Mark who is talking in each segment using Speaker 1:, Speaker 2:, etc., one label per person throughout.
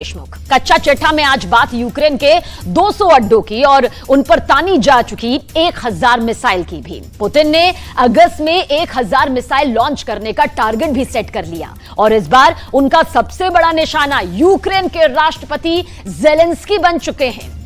Speaker 1: देशमुख कच्चा चिट्ठा में आज बात यूक्रेन के 200 अड्डों की और उन पर तानी जा चुकी 1000 मिसाइल की भी। पुतिन ने अगस्त में 1000 मिसाइल लॉन्च करने का टारगेट भी सेट कर लिया और इस बार उनका सबसे बड़ा निशाना यूक्रेन के राष्ट्रपति ज़ेलेंस्की बन चुके हैं।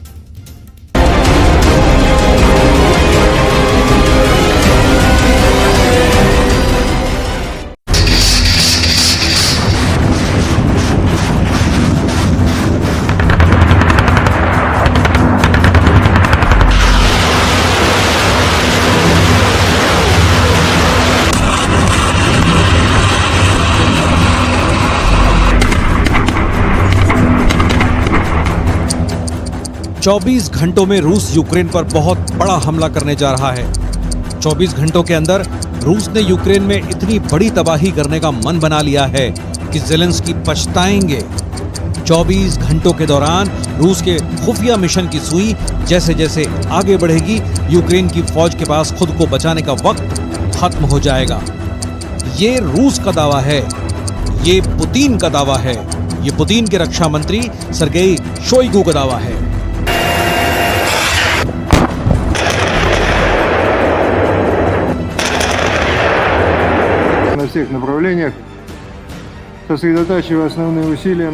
Speaker 2: 24 घंटों में रूस यूक्रेन पर बहुत बड़ा हमला करने जा रहा है। 24 घंटों के अंदर रूस ने यूक्रेन में इतनी बड़ी तबाही करने का मन बना लिया है कि ज़ेलेंस्की पछताएंगे। 24 घंटों के दौरान रूस के खुफिया मिशन की सुई जैसे जैसे आगे बढ़ेगी, यूक्रेन की फौज के पास खुद को बचाने का वक्त खत्म हो जाएगा। ये रूस का दावा है, ये पुतिन का दावा है, ये पुतिन के रक्षा मंत्री सर्गेई शोइगु का दावा है।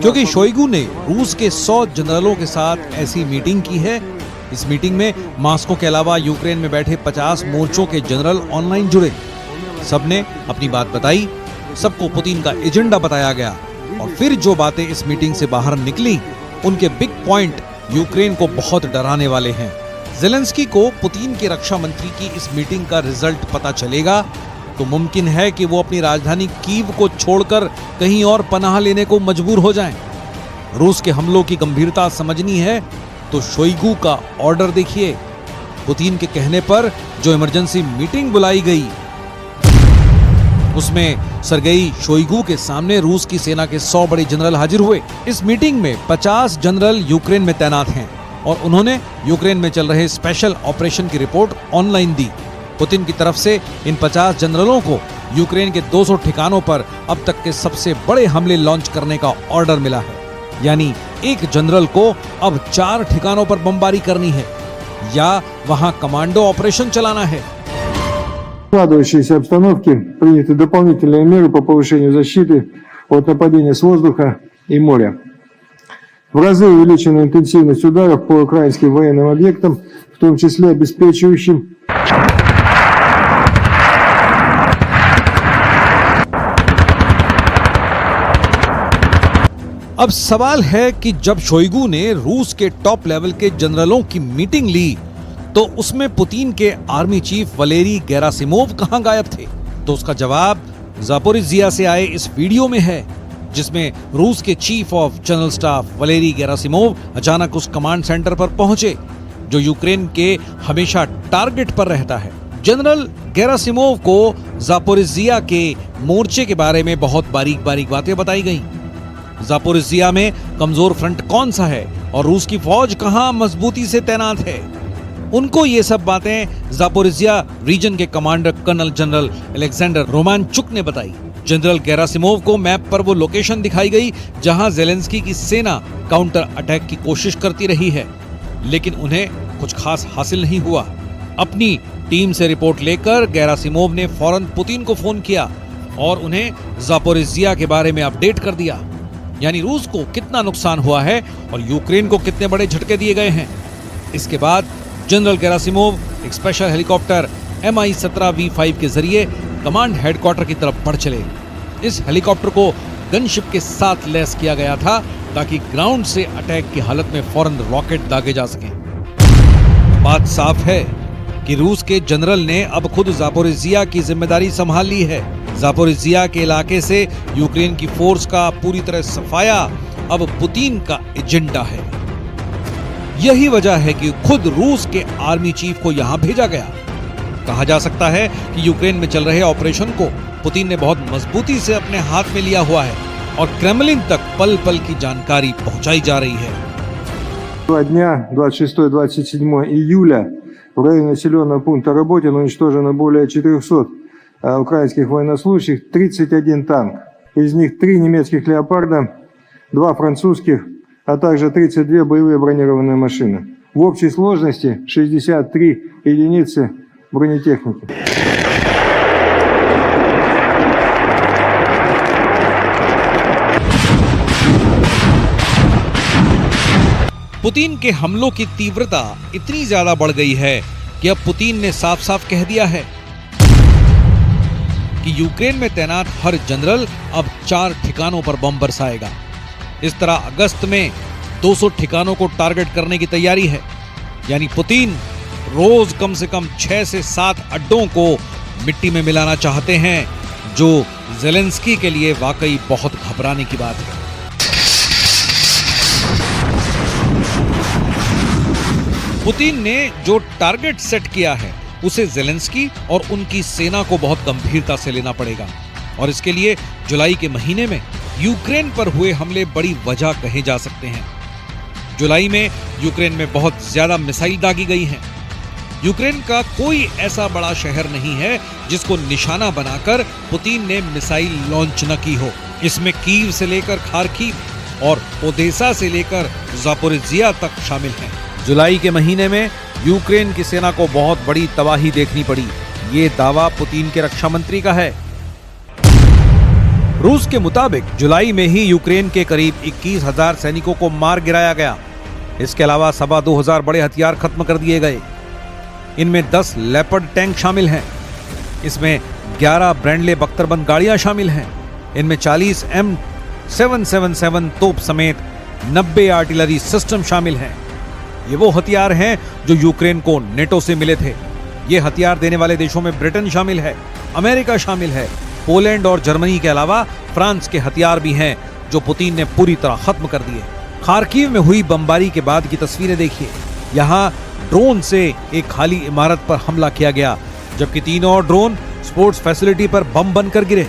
Speaker 2: क्योंकि शोइगु ने रूस के 100 जनरलों के साथ ऐसी मीटिंग की है। इस मीटिंग में मॉस्को के अलावा यूक्रेन में बैठे 50 मोर्चों के जनरल ऑनलाइन जुड़े। सबने अपनी बात बताई, सबको पुतिन का एजेंडा बताया गया और फिर जो बातें इस मीटिंग से बाहर निकली, उनके बिग पॉइंट यूक्रेन को बहुत डराने वाले हैं। ज़ेलेंस्की को पुतिन के रक्षा मंत्री की इस मीटिंग का रिजल्ट पता चलेगा तो मुमकिन है कि वो अपनी राजधानी कीव को छोड़कर कहीं और पनाह लेने को मजबूर हो जाएं। रूस के हमलों की गंभीरता समझनी है तो शोइगु का ऑर्डर देखिए। पुतिन के कहने पर जो इमरजेंसी मीटिंग बुलाई गई, उसमें सर्गेई शोइगु के सामने रूस की सेना के 100 बड़े जनरल हाजिर हुए। इस मीटिंग में 50 जनरल यूक्रेन में तैनात हैं और उन्होंने यूक्रेन में चल रहे स्पेशल ऑपरेशन की रिपोर्ट ऑनलाइन दी। पुतिन की तरफ से इन 50 जनरलों को यूक्रेन के 200 ठिकानों पर अब तक के सबसे बड़े हमले लॉन्च करने का ऑर्डर मिला है। यानी एक जनरल को अब 4 ठिकानों पर बमबारी करनी है या वहां कमांडो ऑपरेशन चलाना है।
Speaker 3: В складывающейся обстановке приняты дополнительные меры по повышению защиты от нападения с воздуха и моря. В разы увеличена интенсивность ударов по украинским военным объектам, в том числе обеспечивающим
Speaker 2: अब सवाल है कि जब शोइगु ने रूस के टॉप लेवल के जनरलों की मीटिंग ली तो उसमें पुतिन के आर्मी चीफ वलेरी गेरासिमोव कहां गायब थे? तो उसका जवाब ज़ापोरिज़िया से आए इस वीडियो में है, जिसमें रूस के chief of general staff Valery Gerasimov अचानक उस कमांड सेंटर पर पहुंचे जो यूक्रेन के हमेशा टारगेट पर रहता है। जनरल गेरासिमोव को ज़ापोरिज़िया के मोर्चे के बारे में बहुत बारीक बारीक बातें बताई गईं। ज़ापोरिज़िया में कमजोर फ्रंट कौन सा है और रूस की फौज कहां मजबूती से तैनात है, उनको ये सब बातें ज़ापोरिज़िया रीजन के कमांडर कर्नल जनरल अलेक्जेंडर रोमानचुक ने बताई। जनरल गेरासिमोव को मैप पर वो लोकेशन दिखाई गई जहां ज़ेलेंस्की की सेना काउंटर अटैक की कोशिश करती रही है, लेकिन उन्हें कुछ खास हासिल नहीं हुआ। अपनी टीम से रिपोर्ट लेकर गेरासिमोव ने फौरन पुतिन को फोन किया और उन्हें ज़ापोरिज़िया के बारे में अपडेट कर दिया, यानी रूस को कितना नुकसान हुआ है और यूक्रेन को कितने बड़े झटके दिए गए हैं। इसके बाद जनरल गेरासिमोव एक स्पेशल हेलीकॉप्टर Mi-17V5 के जरिए कमांड हेडक्वार्टर की तरफ बढ़ चले। इस हेलीकॉप्टर को गनशिप के साथ लैस किया गया था ताकि ग्राउंड से अटैक की हालत में फौरन रॉकेट दागे जा सकें। बात साफ है कि रूस के जनरल ने अब खुद ज़ापोरिज़िया की जिम्मेदारी संभाल ली है। ज़ापोरिज़िया के इलाके से यूक्रेन की फोर्स का पूरी तरह सफाया अब पुतिन का एजेंडा है। यही वजह है कि खुद रूस के आर्मी चीफ को यहां भेजा गया। कहा जा सकता है कि यूक्रेन में चल रहे ऑपरेशन को पुतिन ने बहुत मजबूती से अपने हाथ में लिया हुआ है और क्रेमलिन तक पल पल की जानकारी पहुंचाई जा रही है।
Speaker 3: 2 дня, 26-27 июля, в районе населенного пункта Работино уничтожено более 400 украинских военнослужащих, 31 танк. Из них 3 немецких «Леопарда», 2 французских, а также 32 боевые бронированные машины. В общей сложности 63 единицы бронетехники.
Speaker 2: पुतिन के हमलों की तीव्रता इतनी ज्यादा बढ़ गई है कि अब पुतिन ने साफ साफ कह दिया है कि यूक्रेन में तैनात हर जनरल अब 4 ठिकानों पर बम बरसाएगा। इस तरह अगस्त में 200 ठिकानों को टारगेट करने की तैयारी है। यानी पुतिन रोज कम से कम 6 से 7 अड्डों को मिट्टी में मिलाना चाहते हैं, जो ज़ेलेंस्की के लिए वाकई बहुत घबराने की बात है। पुतिन ने जो टारगेट सेट किया है उसे ज़ेलेंस्की और उनकी सेना को बहुत गंभीरता से लेना पड़ेगा, और इसके लिए जुलाई के महीने में यूक्रेन पर हुए हमले बड़ी वजह कहे जा सकते हैं। जुलाई में यूक्रेन में बहुत ज्यादा मिसाइल दागी गई हैं। यूक्रेन का कोई ऐसा बड़ा शहर नहीं है जिसको निशाना बनाकर पुतिन ने मिसाइल लॉन्च न की हो। इसमें कीव से लेकर खार्किव और ओदेसा से लेकर ज़ापोरिज़िया तक शामिल हैं। जुलाई के महीने में यूक्रेन की सेना को बहुत बड़ी तबाही देखनी पड़ी, ये दावा पुतिन के रक्षा मंत्री का है। रूस के मुताबिक जुलाई में ही यूक्रेन के करीब 21,000 सैनिकों को मार गिराया गया। इसके अलावा 2,500 बड़े हथियार खत्म कर दिए गए। इनमें 10 लेपर्ड टैंक शामिल हैं। इसमें 11 ब्रैंडले बख्तरबंद गाड़ियां शामिल हैं। इनमें 40 M777 तोप समेत 90 आर्टिलरी सिस्टम शामिल हैं। ये वो हथियार हैं जो यूक्रेन को नेटो से मिले थे। ये हथियार देने वाले देशों में ब्रिटेन शामिल है, अमेरिका शामिल है, पोलैंड और जर्मनी के अलावा फ्रांस के हथियार भी हैं जो पुतिन ने पूरी तरह खत्म कर दिए। खार्किव में हुई बमबारी के बाद की तस्वीरें देखिए। यहाँ ड्रोन से एक खाली इमारत पर हमला किया गया, जबकि 3 और ड्रोन स्पोर्ट्स फैसिलिटी पर बम बनकर गिरे।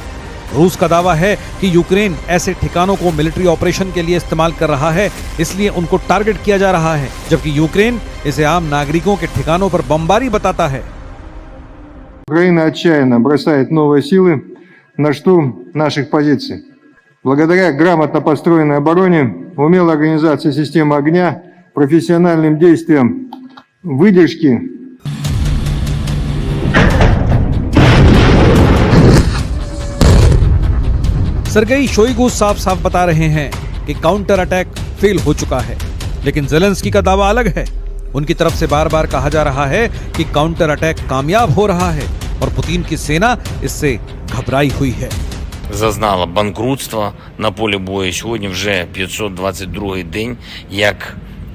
Speaker 2: रूस का दावा है कि यूक्रेन ऐसे ठिकानों को मिलिट्री ऑपरेशन के लिए इस्तेमाल कर रहा है, इसलिए उनको टारगेट किया जा रहा है, जबकि यूक्रेन इसे आम नागरिकों के ठिकानों पर बमबारी बताता है।
Speaker 3: Украина отчаянно бросает новые силы на штурм наших позиций. Благодаря грамотно построенной обороне, умелой организации системы огня, профессиональным действиям, выдержке.
Speaker 2: सर्गेई शोइगु साफ साफ बता रहे हैं कि काउंटर अटैक फेल हो चुका है, लेकिन ज़ेलेंस्की का दावा अलग है। उनकी तरफ से बार बार कहा जा रहा है कि काउंटर अटैक कामयाब हो रहा है और पुतिन की सेना इससे घबराई हुई है।
Speaker 4: Зазнала банкрутства на полі бою. Сьогодні вже 522-й день,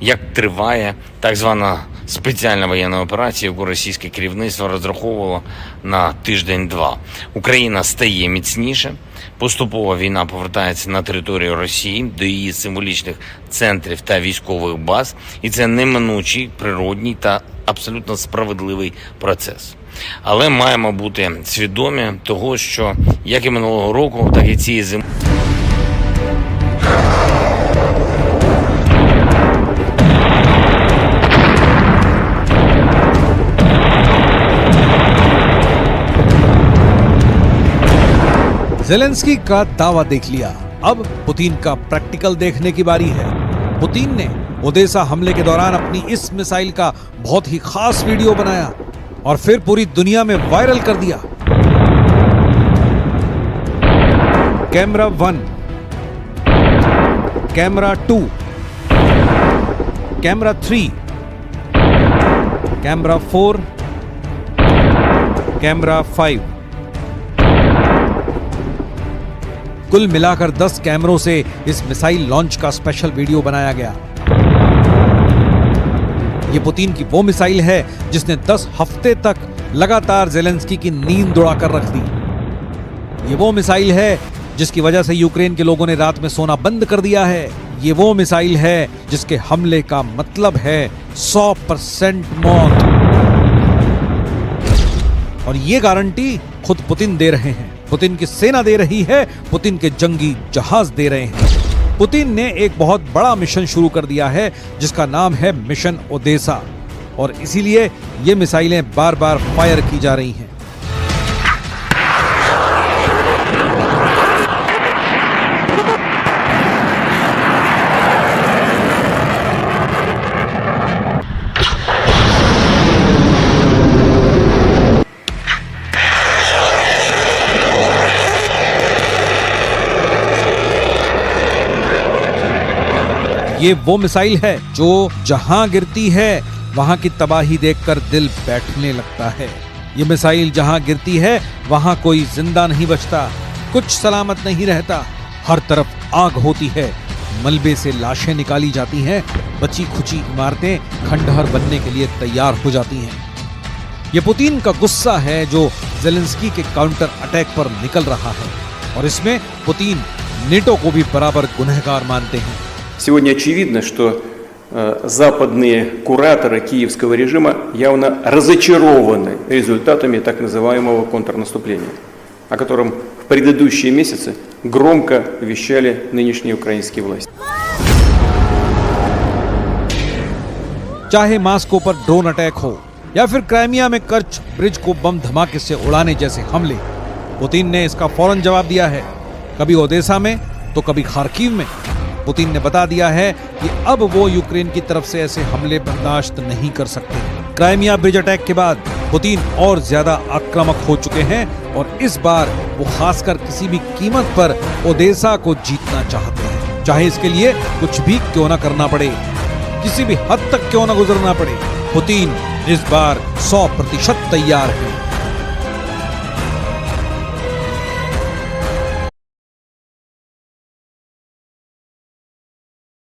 Speaker 4: як триває так звана спеціальна воєнна операція, яку російське керівництво розраховувало на тиждень-два. Україна стає міцніше, поступово війна повертається на територію Росії, до її символічних центрів та військових баз, і це неминучий, природній та абсолютно справедливий процес. Але маємо бути свідомі того, що як і минулого року, так і цієї зими.
Speaker 2: ज़ेलेंस्की का दावा देख लिया, अब पुतिन का प्रैक्टिकल देखने की बारी है। पुतिन ने ओदेसा हमले के दौरान अपनी इस मिसाइल का बहुत ही खास वीडियो बनाया और फिर पूरी दुनिया में वायरल कर दिया। Camera 1, camera 2, camera 3, camera 4, camera 5, कुल मिलाकर 10 कैमरों से इस मिसाइल लॉन्च का स्पेशल वीडियो बनाया गया। ये पुतिन की वो मिसाइल है जिसने 10 हफ्ते तक लगातार ज़ेलेंस्की की नींद उड़ाकर रख दी। ये वो मिसाइल है जिसकी वजह से यूक्रेन के लोगों ने रात में सोना बंद कर दिया है। ये वो मिसाइल है जिसके हमले का मतलब है 100% मौत, और ये गारंटी खुद पुतिन दे रहे हैं, पुतिन की सेना दे रही है, पुतिन के जंगी जहाज दे रहे हैं। पुतिन ने एक बहुत बड़ा मिशन शुरू कर दिया है जिसका नाम है मिशन ओदेसा, और इसीलिए ये मिसाइलें बार बार फायर की जा रही हैं। ये वो मिसाइल है जो जहां गिरती है वहां की तबाही देखकर दिल बैठने लगता है। ये मिसाइल जहां गिरती है वहां कोई जिंदा नहीं बचता, कुछ सलामत नहीं रहता। हर तरफ आग होती है, मलबे से लाशें निकाली जाती हैं, बची खुची इमारतें खंडहर बनने के लिए तैयार हो जाती हैं। ये पुतिन का गुस्सा है जो ज़ेलेंस्की के काउंटर अटैक पर निकल रहा है, और इसमें पुतिन नेटो को भी बराबर गुनहगार मानते हैं।
Speaker 5: Сегодня очевидно, что западные кураторы киевского режима явно разочарованы результатами так называемого контрнаступления, о котором в предыдущие месяцы громко вещали нынешние украинские власти.
Speaker 2: चाहे मास्को पर ड्रोन अटैक हो या फिर क्राइमिया में कर्च ब्रिज को बम धमाके से उड़ाने जैसे हमले, पुतिन ने इसका फौरन जवाब दिया है। कभी ओदेसा में तो कभी खार्किव में। पुतिन ने बता दिया है कि अब वो यूक्रेन की तरफ से ऐसे हमले बर्दाश्त नहीं कर सकते। क्राइमिया ब्रिज अटैक के बाद पुतिन और ज्यादा आक्रामक हो चुके हैं और इस बार वो खासकर किसी भी कीमत पर ओदेसा को जीतना चाहते हैं, चाहे इसके लिए कुछ भी क्यों ना करना पड़े, किसी भी हद तक क्यों ना गुजरना पड़े। पुतिन इस बार 100% तैयार है।